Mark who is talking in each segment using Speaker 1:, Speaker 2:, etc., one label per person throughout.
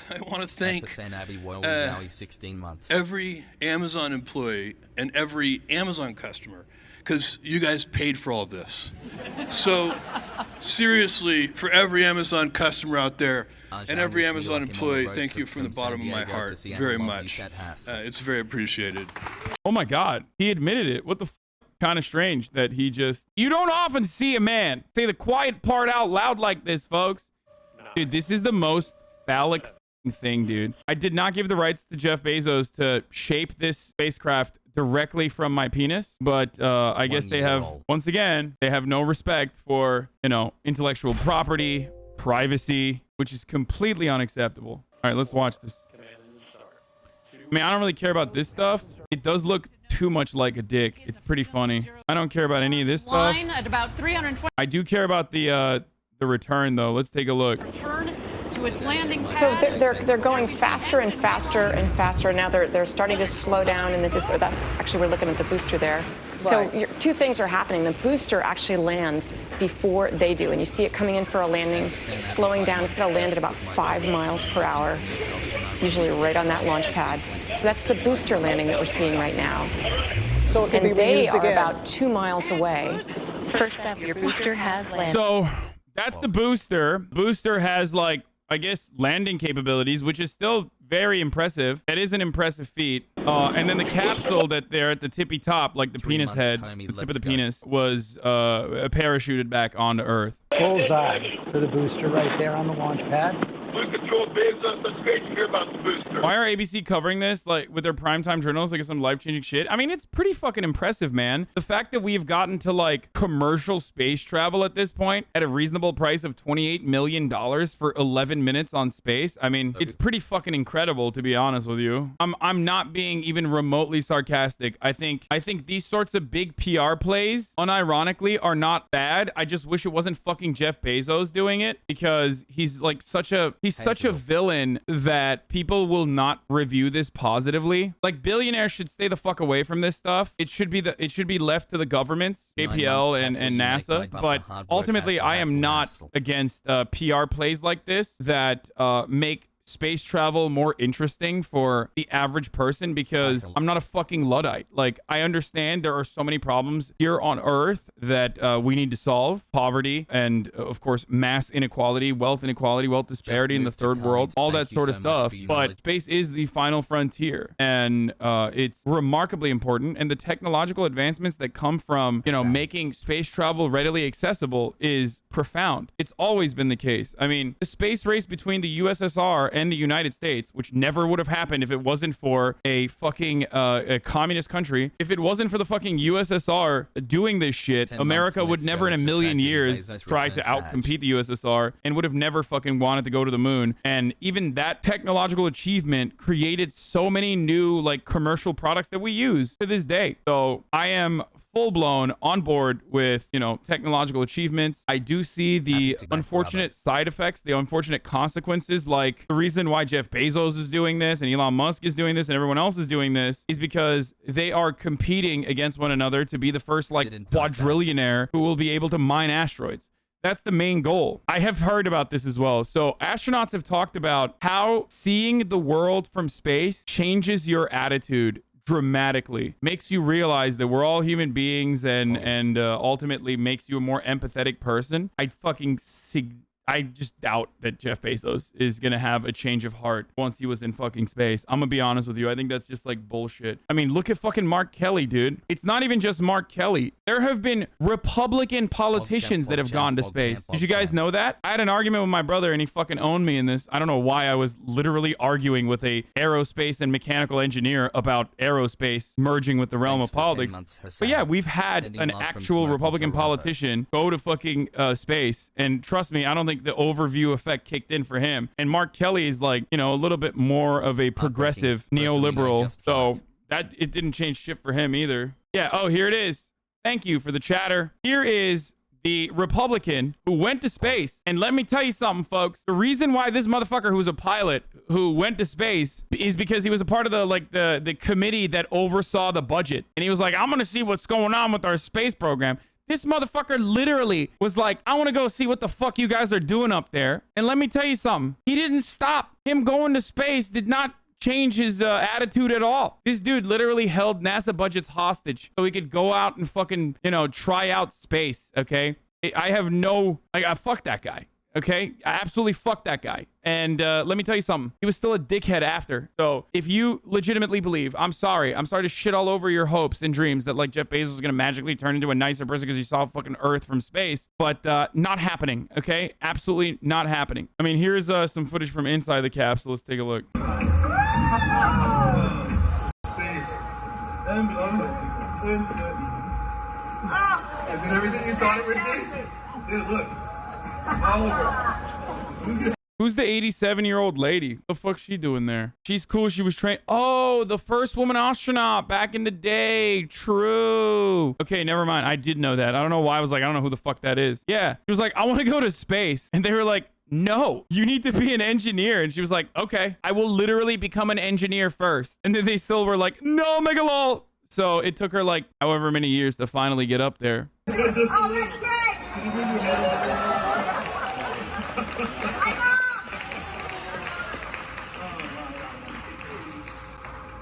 Speaker 1: I want to thank
Speaker 2: HasanAbi will always 16 months.
Speaker 1: every Amazon employee and every Amazon customer, because you guys paid for all of this. So seriously, for every Amazon customer out there and every Amazon employee, thank you from the bottom of my heart very much. It's very appreciated.
Speaker 3: Oh my God, he admitted it. What the kind of strange that he just... You don't often see a man say the quiet part out loud like this, folks. Dude, this is the most phallic thing, dude. I did not give the rights to Jeff Bezos to shape this spacecraft directly from my penis, but I guess they have, once again, they have no respect for, you know, intellectual property, privacy, which is completely unacceptable. All right, let's watch this. I mean, I don't really care about this stuff. It does look too much like a dick. It's pretty funny. I don't care about any of this stuff.
Speaker 4: At about 320.
Speaker 3: I do care about the return, though. Let's take a look.
Speaker 4: Return to its landing pad.
Speaker 5: So they're going faster and faster and faster. Now they're starting to slow down in the that's actually we're looking at the booster there. Right. So two things are happening. The booster actually lands before they do, and you see it coming in for a landing, slowing down. It's going to land at about 5 miles per hour, usually right on that launch pad. So that's the booster landing that we're seeing right now.
Speaker 6: So it can be reused
Speaker 5: they are
Speaker 6: again.
Speaker 5: about 2 miles away.
Speaker 7: First up, your booster has landed.
Speaker 3: So that's the booster. Booster has, like, I guess, landing capabilities, which is still very impressive. That is an impressive feat. And then the capsule that they're at the tippy top, like the penis head, the tip of the penis, was parachuted back onto Earth.
Speaker 6: Bullseye for the booster right there on the launch pad.
Speaker 8: That's great to hear about the booster.
Speaker 3: Why are ABC covering this, like, with their primetime journals, like some life-changing shit? I mean, it's pretty fucking impressive, man. The fact that we've gotten to, like, commercial space travel at this point at a reasonable price of $28 million for 11 minutes on space. I mean, it's pretty fucking incredible, to be honest with you. I'm not being even remotely sarcastic. I think these sorts of big PR plays, unironically, are not bad. I just wish it wasn't fucking Jeff Bezos doing it, because he's like such a villain that people will not review this positively. Like, billionaires should stay the fuck away from this stuff. It should be left to the governments, JPL and NASA. But ultimately, I am not against PR plays like this that make space travel more interesting for the average person, because I'm not a fucking Luddite. Like, I understand there are so many problems here on Earth that we need to solve. Poverty and, of course, mass inequality, wealth disparity in the third world, all that sort of stuff. But space is the final frontier, and it's remarkably important. And the technological advancements that come from, you know, making space travel readily accessible is profound. It's always been the case. I mean, the space race between the USSR and the United States, which never would have happened if it wasn't for a fucking a communist country. If it wasn't for the fucking USSR doing this shit, America would never in a million years try to outcompete the USSR, and would have never fucking wanted to go to the moon. And even that technological achievement created so many new, like, commercial products that we use to this day. So I am full-blown on board with, you know, technological achievements. I do see the unfortunate side effects, the unfortunate consequences. Like, the reason why Jeff Bezos is doing this and Elon Musk is doing this and everyone else is doing this is because they are competing against one another to be the first, like, quadrillionaire who will be able to mine asteroids. That's the main goal. I have heard about this as well. So astronauts have talked about how seeing the world from space changes your attitude dramatically, makes you realize that we're all human beings, and ultimately makes you a more empathetic person. I just doubt that Jeff Bezos is going to have a change of heart once he was in fucking space. I'm going to be honest with you. I think that's just like bullshit. I mean, look at fucking Mark Kelly, dude. It's not even just Mark Kelly. There have been Republican politicians that have gone to space. Did you guys know that? I had an argument with my brother and he fucking owned me in this. I don't know why I was literally arguing with a aerospace and mechanical engineer about aerospace merging with the realm of politics. But yeah, we've had an actual Republican politician go to fucking space. And trust me, I don't think the overview effect kicked in for him. And Mark Kelly is, like, you know, a little bit more of a progressive neoliberal. So that it didn't change shit for him either. Yeah. Oh, here it is. Thank you for the chatter. Here is the Republican who went to space. And let me tell you something, folks. The reason why this motherfucker, who was a pilot who went to space, is because he was a part of the committee that oversaw the budget. And he was like, I'm going to see what's going on with our space program. This motherfucker literally was like, I want to go see what the fuck you guys are doing up there. And let me tell you something. He didn't stop. Him going to space did not change his attitude at all. This dude literally held NASA budgets hostage so he could go out and fucking, you know, try out space, okay? I have no, like, fuck that guy, okay? I absolutely fuck that guy. And let me tell you something. He was still a dickhead after. So if you legitimately believe, I'm sorry to shit all over your hopes and dreams that like Jeff Bezos is going to magically turn into a nicer person because he saw fucking Earth from space, but not happening, okay? Absolutely not happening. I mean, here's some footage from inside the capsule. Let's take a look.
Speaker 8: Space. Is it everything you thought it would be? Dude, look. Oliver.
Speaker 3: Who's the 87-year-old lady? What the fuck's she doing there? She's cool. She was trained. Oh, the first woman astronaut back in the day. True. Okay, never mind. I did know that. I don't know why I was like, I don't know who the fuck that is. Yeah. She was like, I want to go to space. And they were like, no, you need to be an engineer. And she was like, okay, I will literally become an engineer first. And then they still were like, no, megalol. So it took her like however many years to finally get up there.
Speaker 8: Oh, that's great!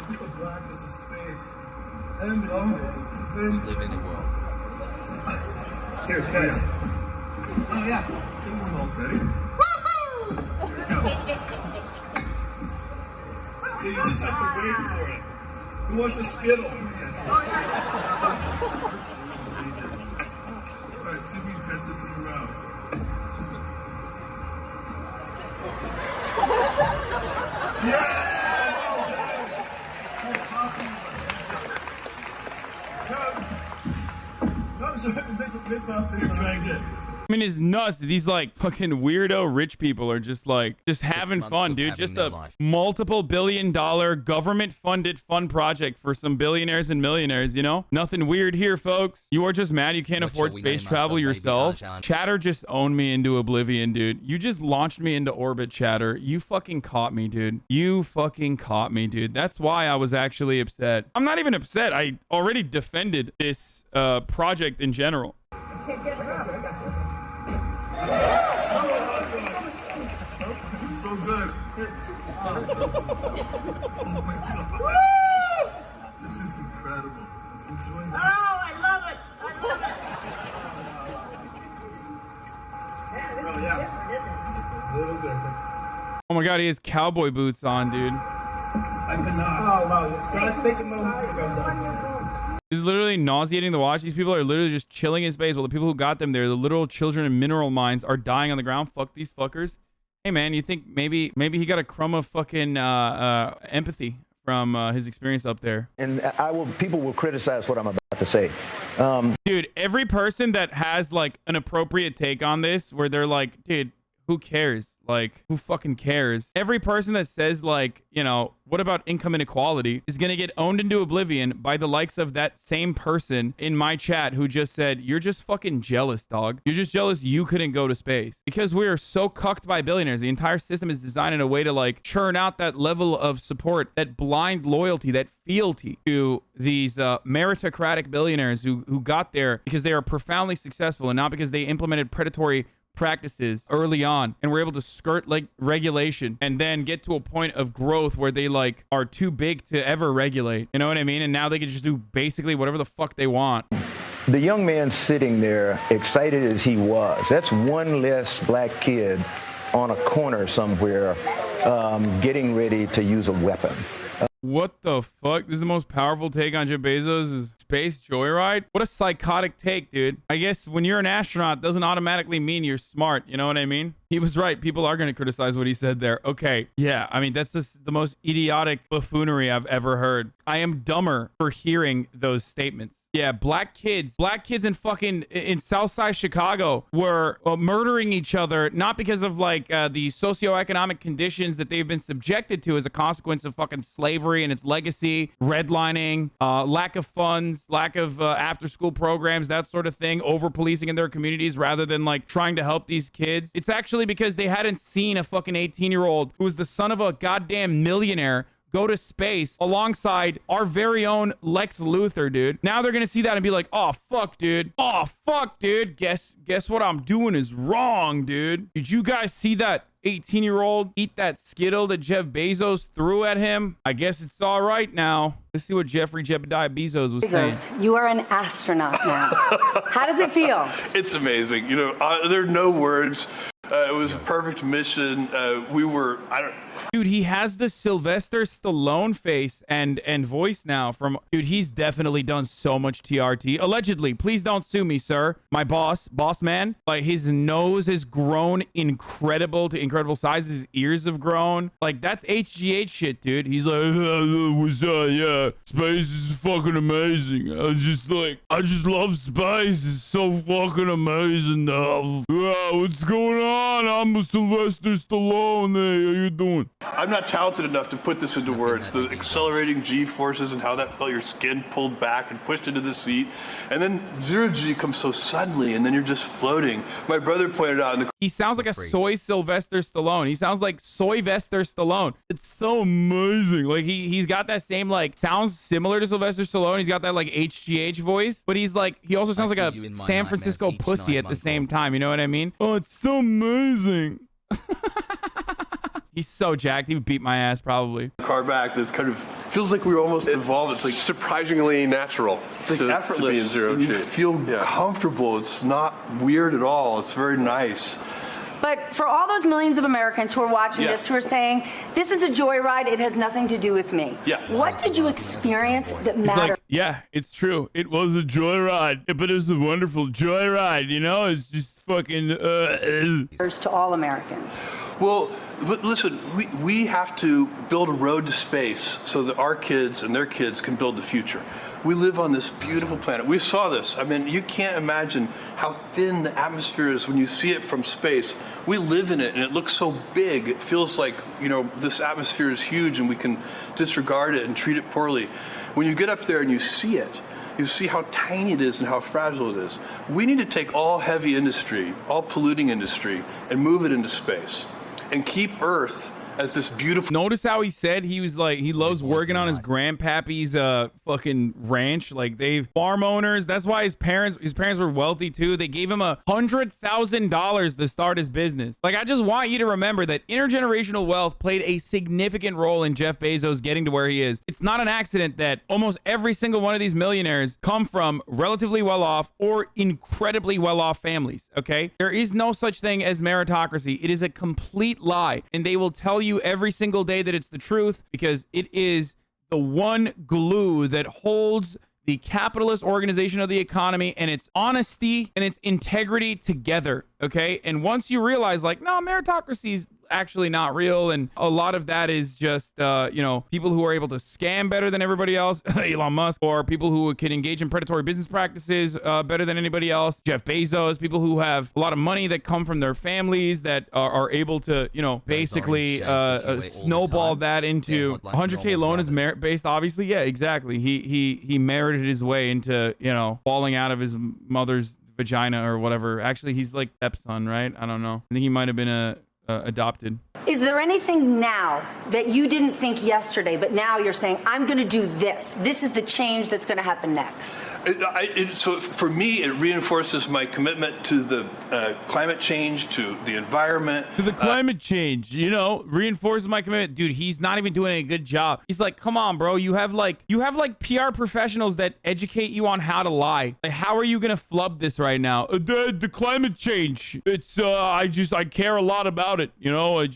Speaker 8: The blackness of space. And
Speaker 2: We live in a world.
Speaker 8: Here, catch. Oh, yeah. Ready? Yeah, you just have to wait for it. Who wants a skittle? Alright, see if you can catch this in the mouth. Yeah! You dragged it.
Speaker 3: I mean, it's nuts. These like fucking weirdo rich people are just like, having fun, dude. Just a multiple billion-dollar government-funded fun project for some billionaires and millionaires, you know? Nothing weird here, folks. You are just mad you can't afford space travel yourself. Chatter just owned me into oblivion, dude. You just launched me into orbit, Chatter. You fucking caught me, dude. You fucking caught me, dude. That's why I was actually upset. I'm not even upset. I already defended this project in general.
Speaker 8: So good. Oh my God. This is incredible. Enjoy this.
Speaker 9: Oh, I love it. I love it. Yeah, this is different, isn't it?
Speaker 8: A little different.
Speaker 3: Oh my God, he has cowboy boots on, dude.
Speaker 8: I cannot. Oh, wow. So let's take a moment.
Speaker 3: It's literally nauseating to watch. These people are literally just chilling in space while the people who got them there, the literal children in mineral mines, are dying on the ground. Fuck these fuckers. Hey man, you think maybe he got a crumb of fucking empathy from his experience up there?
Speaker 10: And people will criticize what I'm about to say.
Speaker 3: Dude, every person that has like an appropriate take on this, where they're like, dude, who cares? Like, who fucking cares? Every person that says, like, you know, what about income inequality is going to get owned into oblivion by the likes of that same person in my chat who just said, you're just fucking jealous, dog. You're just jealous you couldn't go to space. Because we are so cucked by billionaires. The entire system is designed in a way to, like, churn out that level of support, that blind loyalty, that fealty to these meritocratic billionaires who got there because they are profoundly successful and not because they implemented predatory practices early on and were able to skirt like regulation and then get to a point of growth where they like are too big to ever regulate. You know what I mean? And now they can just do basically whatever the fuck they want.
Speaker 10: The young man sitting there, excited as he was, that's one less black kid on a corner somewhere getting ready to use a weapon.
Speaker 3: What the fuck? This is the most powerful take on Jeff Bezos' space joyride? What a psychotic take, dude. I guess when you're an astronaut, doesn't automatically mean you're smart. You know what I mean? He was right. People are going to criticize what he said there. Okay. Yeah. I mean, that's just the most idiotic buffoonery I've ever heard. I am dumber for hearing those statements. Yeah, black kids in fucking in Southside Chicago were murdering each other, not because of like the socioeconomic conditions that they've been subjected to as a consequence of fucking slavery and its legacy, redlining, lack of funds, lack of after school programs, that sort of thing, over policing in their communities rather than like trying to help these kids. It's actually because they hadn't seen a fucking 18-year-old who was the son of a goddamn millionaire go to space alongside our very own Lex Luthor, dude. Now they're gonna see that and be like, oh fuck, dude. Oh fuck, dude. Guess what I'm doing is wrong, dude. Did you guys see that 18-year-old eat that skittle that Jeff Bezos threw at him? I guess it's all right now. Let's see what Jeffrey Jebediah Bezos was saying.
Speaker 11: You are an astronaut now. How does it feel?
Speaker 1: It's amazing. You know, there are no words. It was a perfect mission.
Speaker 3: Dude, he has the Sylvester Stallone face and voice now from, dude, he's definitely done so much TRT. Allegedly, please don't sue me, sir. My boss man, like his nose has grown incredible size. His ears have grown. Like that's HGH shit, dude. He's like, yeah, space is fucking amazing. I just love space. It's so fucking amazing. What's going on? I'm a Sylvester Stallone. Hey, how you doing?
Speaker 1: I'm not talented enough to put this into words. The accelerating G forces and how that felt your skin pulled back and pushed into the seat. And then 0G comes so suddenly and then you're just floating. My brother pointed out
Speaker 3: he sounds like a soy Sylvester Stallone. He sounds like Soy-vester Stallone. It's so amazing. Like he's got that same like sounds similar to Sylvester Stallone. He's got that like HGH voice, but he also sounds like a San Francisco pussy at the same time. You know what I mean? Oh, it's so amazing. He's so jacked. He would beat my ass probably.
Speaker 1: Car back that's kind of feels like we were almost evolved. It's like
Speaker 12: surprisingly natural.
Speaker 1: It's like effortless.
Speaker 12: To be in 0G.
Speaker 1: You feel comfortable. It's not weird at all. It's very nice.
Speaker 11: But for all those millions of Americans who are watching this, who are saying, this is a joyride, it has nothing to do with me.
Speaker 1: Yeah.
Speaker 11: What did you experience that mattered?
Speaker 3: Like, yeah, it's true. It was a joyride, but it was a wonderful joyride, you know? It's just fucking...
Speaker 11: to all Americans.
Speaker 1: Well, listen, we have to build a road to space so that our kids and their kids can build the future. We live on this beautiful planet. We saw this. I mean, you can't imagine how thin the atmosphere is when you see it from space. We live in it, and it looks so big. It feels like, you know, this atmosphere is huge, and we can disregard it and treat it poorly. When you get up there and you see it, you see how tiny it is and how fragile it is. We need to take all heavy industry, all polluting industry, and move it into space, and keep Earth as this beautiful...
Speaker 3: Notice how he said he was like, he loves working on his grandpappy's fucking ranch. Like they farm owners. That's why his parents were wealthy too. They gave him $100,000 to start his business. Like, I just want you to remember that intergenerational wealth played a significant role in Jeff Bezos getting to where he is. It's not an accident that almost every single one of these millionaires come from relatively well-off or incredibly well-off families, okay? There is no such thing as meritocracy. It is a complete lie, and they will tell you every single day that it's the truth because it is the one glue that holds the capitalist organization of the economy and its honesty and its integrity together, okay? And once you realize, like, no, meritocracy is actually not real, and a lot of that is just you know, people who are able to scam better than everybody else, Elon Musk, or people who can engage in predatory business practices better than anybody else, Jeff Bezos, people who have a lot of money that come from their families that are able to, you know, basically snowball that into 100K loan is merit based, obviously. Yeah, exactly. He merited his way into, you know, falling out of his mother's vagina or whatever. Actually, he's like stepson, right? I don't know. I think he might have been adopted.
Speaker 11: Is there anything now that you didn't think yesterday, but now you're saying, I'm going to do this? This is the change that's going to happen next.
Speaker 1: So for me, it reinforces my commitment to the climate change, to the environment.
Speaker 3: To the climate change, you know, reinforces my commitment. Dude, he's not even doing a good job. He's like, come on, bro. You have like PR professionals that educate you on how to lie. Like, how are you going to flub this right now? The climate change. It's, I care a lot about it. You know, I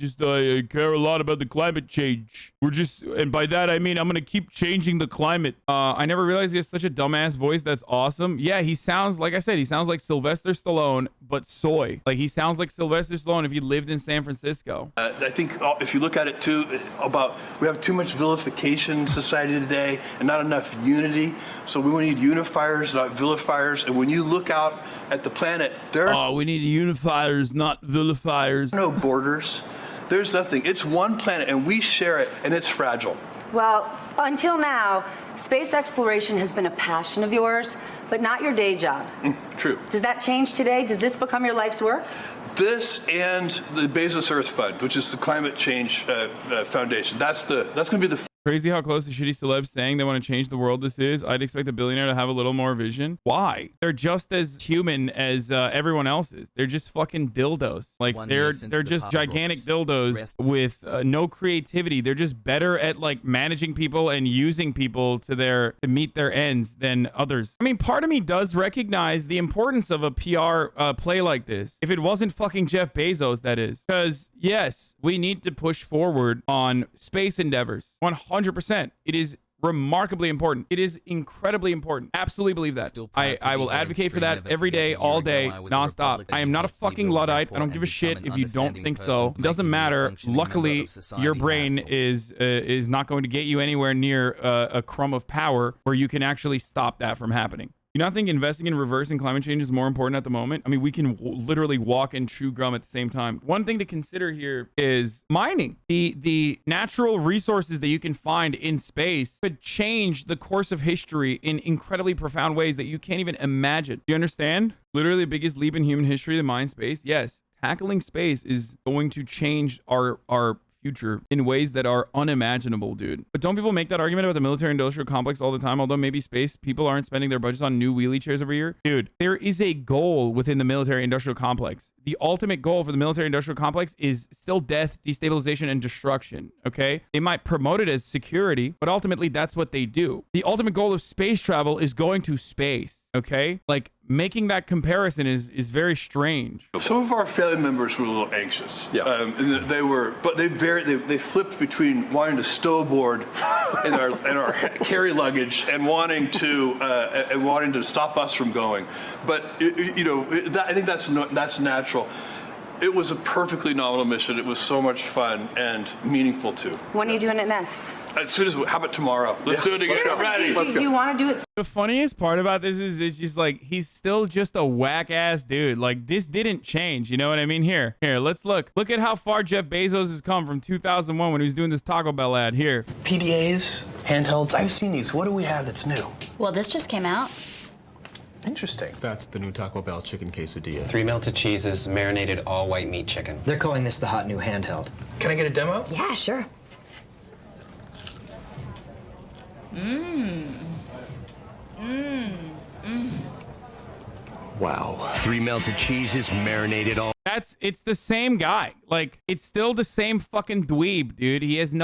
Speaker 3: care a lot about the climate change. And by that, I mean, I'm going to keep changing the climate. I never realized he has such a dumbass voice. That's awesome. Yeah, he sounds, like I said, he sounds like Sylvester Stallone, but soy. Like, he sounds like Sylvester Stallone if he lived in San Francisco.
Speaker 1: I think if you look at it too, we have too much vilification in society today and not enough unity. So we need unifiers, not vilifiers. And when you look out at the planet,
Speaker 3: we need unifiers, not vilifiers.
Speaker 1: No borders. There's nothing. It's one planet, and we share it, and it's fragile.
Speaker 11: Well, until now, space exploration has been a passion of yours, but not your day job.
Speaker 1: True.
Speaker 11: Does that change today? Does this become your life's work?
Speaker 1: This and the Bezos Earth Fund, which is the climate change foundation. That's going to be the
Speaker 3: Crazy how close to shitty celebs saying they want to change the world this is. I'd expect a billionaire to have a little more vision. Why? They're just as human as everyone else is. They're just fucking dildos. Like they're just gigantic dildos with no creativity. They're just better at like managing people and using people to meet their ends than others. I mean, part of me does recognize the importance of a PR play like this. If it wasn't fucking Jeff Bezos, that is. Because yes, we need to push forward on space endeavors. 100%. It is remarkably important. It is incredibly important. Absolutely believe that. I will advocate for that every day, all day, nonstop. I am not a fucking Luddite. I don't give a shit if you don't think so. It doesn't matter. Luckily, your brain is not going to get you anywhere near a crumb of power where you can actually stop that from happening. You not think investing in reversing climate change is more important at the moment? I mean, we can literally walk and chew gum at the same time. One thing to consider here is mining. The natural resources that you can find in space could change the course of history in incredibly profound ways that you can't even imagine. Do you understand? Literally the biggest leap in human history, the mine space. Yes, tackling space is going to change our future in ways that are unimaginable, dude. But don't people make that argument about the military industrial complex all the time? Although maybe space people aren't spending their budgets on new wheelie chairs every year. Dude, there is a goal within the military industrial complex. The ultimate goal for the military industrial complex is still death, destabilization, and destruction. Okay? They might promote it as security, but ultimately that's what they do. The ultimate goal of space travel is going to space. Okay? Like, making that comparison is very strange.
Speaker 1: Some of our family members were a little anxious. Yeah. They flipped between wanting to snowboard in our carry luggage and wanting to stop us from going. But I think that's natural. It was a perfectly nominal mission. It was so much fun and meaningful too.
Speaker 11: When are you doing it next?
Speaker 1: As soon as, how about tomorrow? Let's do it again. I'm ready.
Speaker 11: Do you want to do it?
Speaker 3: The funniest part about this is it's just like, he's still just a whack ass dude. Like, this didn't change. You know what I mean? Here, let's look. Look at how far Jeff Bezos has come from 2001 when he was doing this Taco Bell ad. Here.
Speaker 12: PDAs, handhelds, I've seen these. What do we have that's new?
Speaker 13: Well, this just came out.
Speaker 12: Interesting.
Speaker 14: That's the new Taco Bell chicken quesadilla.
Speaker 15: 3 melted cheeses, marinated all white meat chicken.
Speaker 16: They're calling this the hot new handheld.
Speaker 12: Can I get a demo?
Speaker 13: Yeah, sure.
Speaker 14: Wow.
Speaker 17: 3 melted cheeses, marinated all.
Speaker 3: It's the same guy. Like, it's still the same fucking dweeb, dude. He hasn't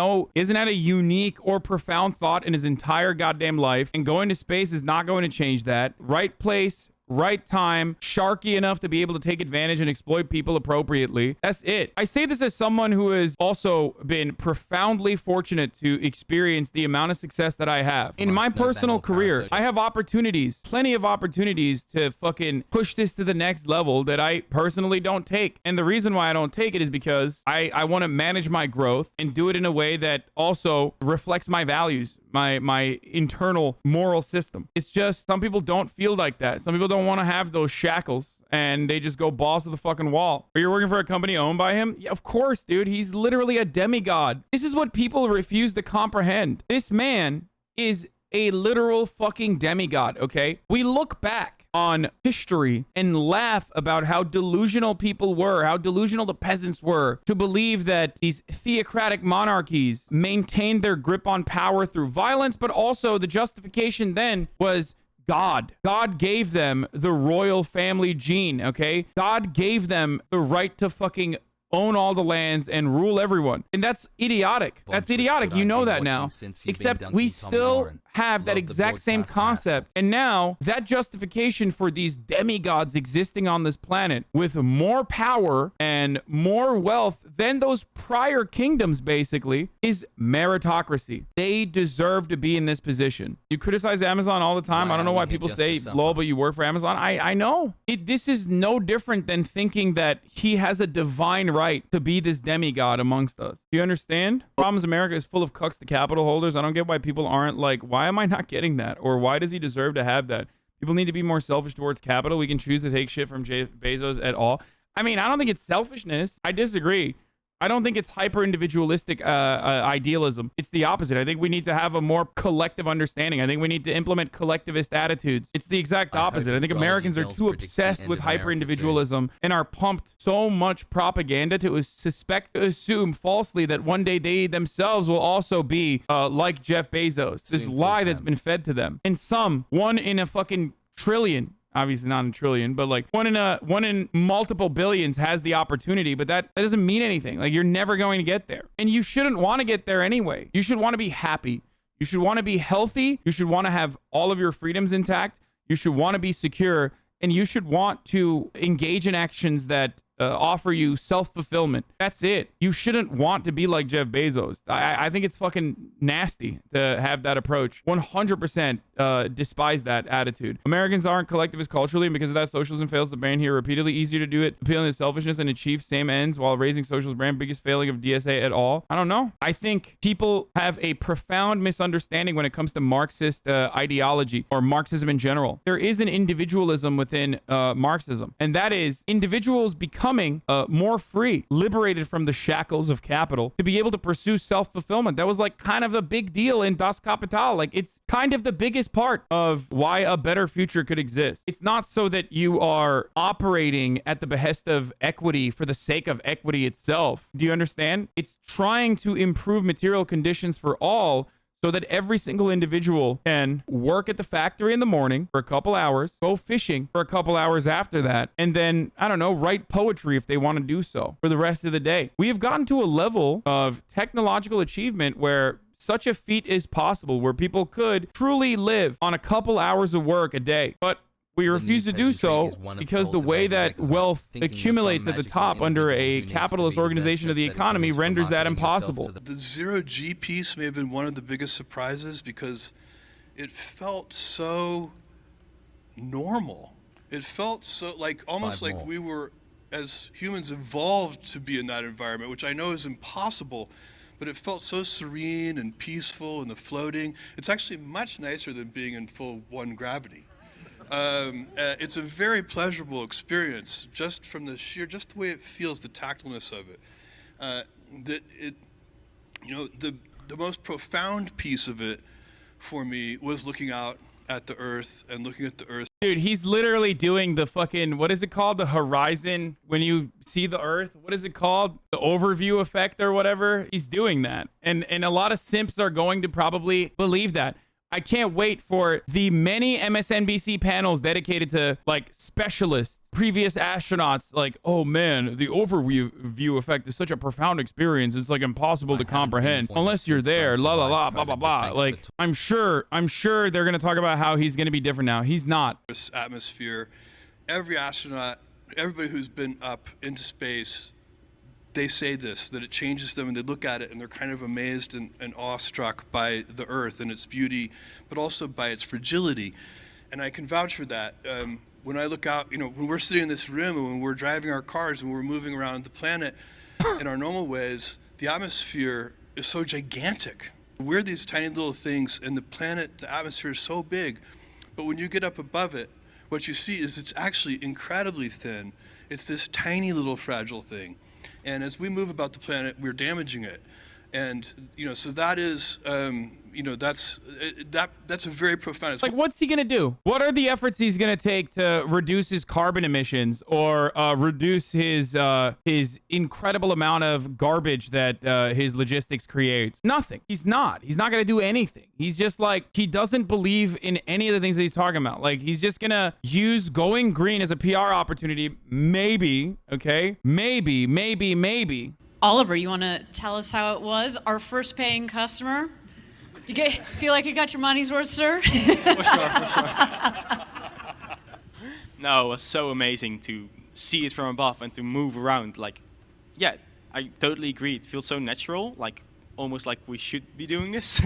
Speaker 3: had a unique or profound thought in his entire goddamn life. And going to space is not going to change that. Right place, right time, sharky enough to be able to take advantage and exploit people appropriately. That's it. I say this as someone who has also been profoundly fortunate to experience the amount of success that I have. In my personal career, I have opportunities, plenty of opportunities to fucking push this to the next level that I personally don't take. And the reason why I don't take it is because I want to manage my growth and do it in a way that also reflects my values, my internal moral system. It's just some people don't feel like that. Some people don't want to have those shackles and they just go balls to the fucking wall. Or you're working for a company owned by him? Yeah, of course, dude. He's literally a demigod. This is what people refuse to comprehend. This man is a literal fucking demigod, okay? We look back on history and laugh about how delusional people were, how delusional the peasants were to believe that these theocratic monarchies maintained their grip on power through violence, but also the justification then was God. God gave them the royal family gene, okay? God gave them the right to fucking own all the lands and rule everyone. And that's idiotic. That's idiotic. You know that now. Except we still have that exact same concept. And now that justification for these demigods existing on this planet with more power and more wealth than those prior kingdoms basically is meritocracy. They deserve to be in this position. You criticize Amazon all the time. I don't know why people say, lol, but you work for Amazon. I know. This is no different than thinking that he has a divine right to be this demigod amongst us. Do you understand? Problems America is full of cucks to capital holders. I don't get why people aren't like, why am I not getting that? Or why does he deserve to have that? People need to be more selfish towards capital. We can choose to take shit from Jeff Bezos at all. I mean, I don't think it's selfishness. I disagree. I don't think it's hyper-individualistic idealism. It's the opposite. I think we need to have a more collective understanding. I think we need to implement collectivist attitudes. It's the exact opposite. I think Americans are too obsessed with hyper-individualism and are pumped so much propaganda to assume falsely that one day they themselves will also be like Jeff Bezos. This lie that's been fed to them. And one in a fucking trillion, obviously not in a trillion, but like one in multiple billions has the opportunity, but that doesn't mean anything. Like, you're never going to get there. And you shouldn't want to get there anyway. You should want to be happy. You should want to be healthy. You should want to have all of your freedoms intact. You should want to be secure. And you should want to engage in actions that offer you self-fulfillment. That's it. You shouldn't want to be like Jeff Bezos. I think it's fucking nasty to have that approach. 100% despise that attitude. Americans aren't collectivist culturally, and because of that, socialism fails to brand here repeatedly. Easier to do it, appealing to selfishness and achieve same ends while raising socialist brand. Biggest failing of DSA at all. I don't know. I think people have a profound misunderstanding when it comes to Marxist ideology or Marxism in general. There is an individualism within Marxism, and that is individuals becoming more free, liberated from the shackles of capital to be able to pursue self-fulfillment. That was like kind of a big deal in Das Kapital. Like, it's kind of the biggest part of why a better future could exist. It's not so that you are operating at the behest of equity for the sake of equity itself. Do you understand? It's trying to improve material conditions for all, so that every single individual can work at the factory in the morning for a couple hours, go fishing for a couple hours after that, and then, I don't know, write poetry if they want to do so for the rest of the day. We have gotten to a level of technological achievement where such a feat is possible, where people could truly live on a couple hours of work a day. But we refuse to do so because the way that wealth accumulates at the top under a capitalist organization of the economy renders that impossible.
Speaker 1: The zero-G piece may have been one of the biggest surprises because it felt so normal. It felt so like almost like we were, as humans, evolved to be in that environment, which I know is impossible, but it felt so serene and peaceful, and the floating. It's actually much nicer than being in full one gravity. It's a very pleasurable experience, just from the way it feels, the tactleness of it. The most profound piece of it for me was looking out at the earth and looking at the earth.
Speaker 3: Dude, he's literally doing the fucking, what is it called? The horizon, when you see the earth, what is it called? The overview effect or whatever. He's doing that. And a lot of simps are going to probably believe that. I can't wait for the many MSNBC panels dedicated to like specialists, previous astronauts, like, oh man, the overview effect is such a profound experience. It's like impossible to comprehend unless you're there, la la la, blah blah blah. Like, I'm sure they're gonna talk about how he's gonna be different now. He's not.
Speaker 1: This atmosphere, every astronaut, everybody who's been up into space, they say this, that it changes them, and they look at it and they're kind of amazed and awestruck by the earth and its beauty, but also by its fragility. And I can vouch for that. When I look out, when we're sitting in this room and when we're driving our cars and we're moving around the planet in our normal ways, the atmosphere is so gigantic. We're these tiny little things, and the planet, the atmosphere is so big. But when you get up above it, what you see is it's actually incredibly thin. It's this tiny little fragile thing. And as we move about the planet, we're damaging it. And, so that is, that's a very profound.
Speaker 3: Like, what's he going to do? What are the efforts he's going to take to reduce his carbon emissions or reduce his incredible amount of garbage that his logistics creates? Nothing. He's not going to do anything. He's just like, he doesn't believe in any of the things that he's talking about. Like, he's just going to use going green as a PR opportunity. Maybe, okay? Maybe.
Speaker 4: Oliver, you want to tell us how it was? Our first paying customer? Feel like you got your money's worth, sir?
Speaker 13: For sure. No, it was so amazing to see it from above and to move around. Like, yeah, I totally agree. It feels so natural, like almost like we should be doing this.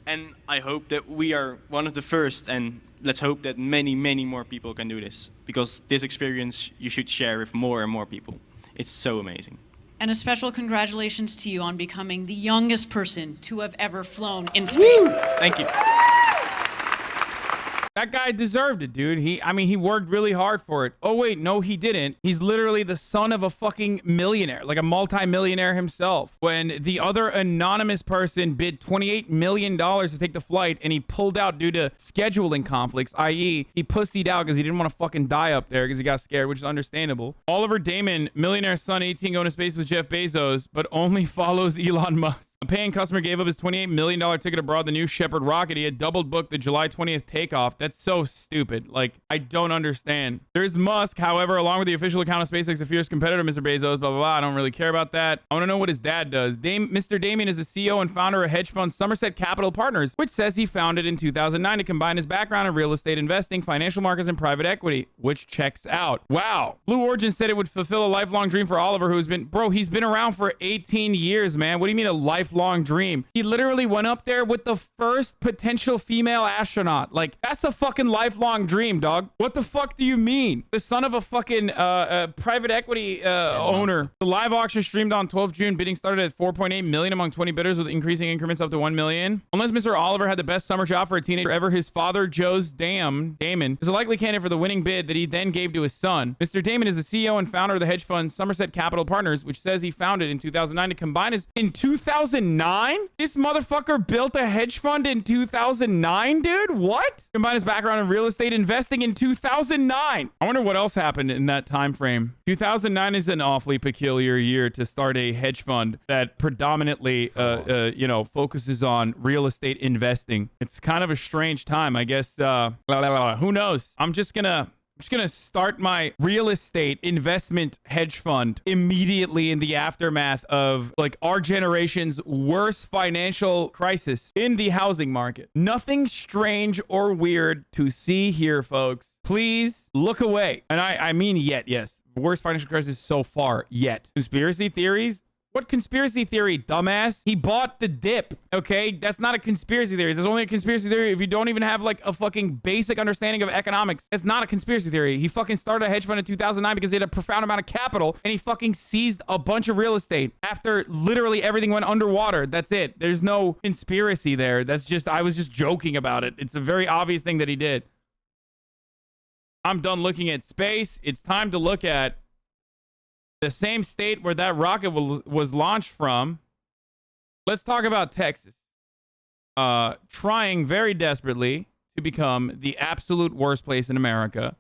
Speaker 13: And I hope that we are one of the first, and let's hope that many, many more people can do this, because this experience you should share with more and more people. It's so amazing.
Speaker 4: And a special congratulations to you on becoming the youngest person to have ever flown in space.
Speaker 13: Thank you.
Speaker 3: That guy deserved it, dude. He worked really hard for it. Oh, wait, no, he didn't. He's literally the son of a fucking millionaire, like a multi-millionaire himself. When the other anonymous person bid $28 million to take the flight and he pulled out due to scheduling conflicts, i.e. he pussied out because he didn't want to fucking die up there because he got scared, which is understandable. Oliver Daemen, millionaire son, 18, going to space with Jeff Bezos, but only follows Elon Musk. A paying customer gave up his $28 million ticket aboard the New Shepard rocket. He had doubled booked the July 20th takeoff. That's so stupid. Like, I don't understand. There's Musk, however, along with the official account of SpaceX, a fierce competitor, Mr. Bezos, blah, blah, blah. I don't really care about that. I want to know what his dad does. Mr. Daemen is the CEO and founder of hedge fund Somerset Capital Partners, which says he founded in 2009 to combine his background in real estate investing, financial markets, and private equity, which checks out. Wow. Blue Origin said it would fulfill a lifelong dream for Oliver, who's been, bro, he's been around for 18 years, man. What do you mean a lifelong dream? He literally went up there with the first potential female astronaut. Like, that's a fucking lifelong dream, dog. What the fuck do you mean? The son of a fucking private equity owner. The live auction streamed on 12 June. Bidding started at 4.8 million among 20 bidders, with increasing increments up to 1 million. Unless Mr. Oliver had the best summer job for a teenager ever, his father, Joe's Daemen, is a likely candidate for the winning bid that he then gave to his son. Mr. Daemen is the CEO and founder of the hedge fund Somerset Capital Partners, which says he founded in 2009 to combine his... In 2009? This motherfucker built a hedge fund in 2009, dude? What? Combine his background in real estate investing in 2009. I wonder what else happened in that time frame. 2009 is an awfully peculiar year to start a hedge fund that predominantly, focuses on real estate investing. It's kind of a strange time, I guess. Who knows? I'm just gonna start my real estate investment hedge fund immediately in the aftermath of like our generation's worst financial crisis in the housing market. Nothing strange or weird to see here, folks. Please look away. And I mean yet, yes. Worst financial crisis so far yet. Conspiracy theories? What conspiracy theory, dumbass? He bought the dip, okay? That's not a conspiracy theory. There's only a conspiracy theory if you don't even have like a fucking basic understanding of economics. It's not a conspiracy theory. He fucking started a hedge fund in 2009 because he had a profound amount of capital and he fucking seized a bunch of real estate after literally everything went underwater. That's it. There's no conspiracy there. That's just, I was just joking about it. It's a very obvious thing that he did. I'm done looking at space. It's time to look at the same state where that rocket was launched from. Let's talk about Texas. Trying very desperately to become the absolute worst place in America.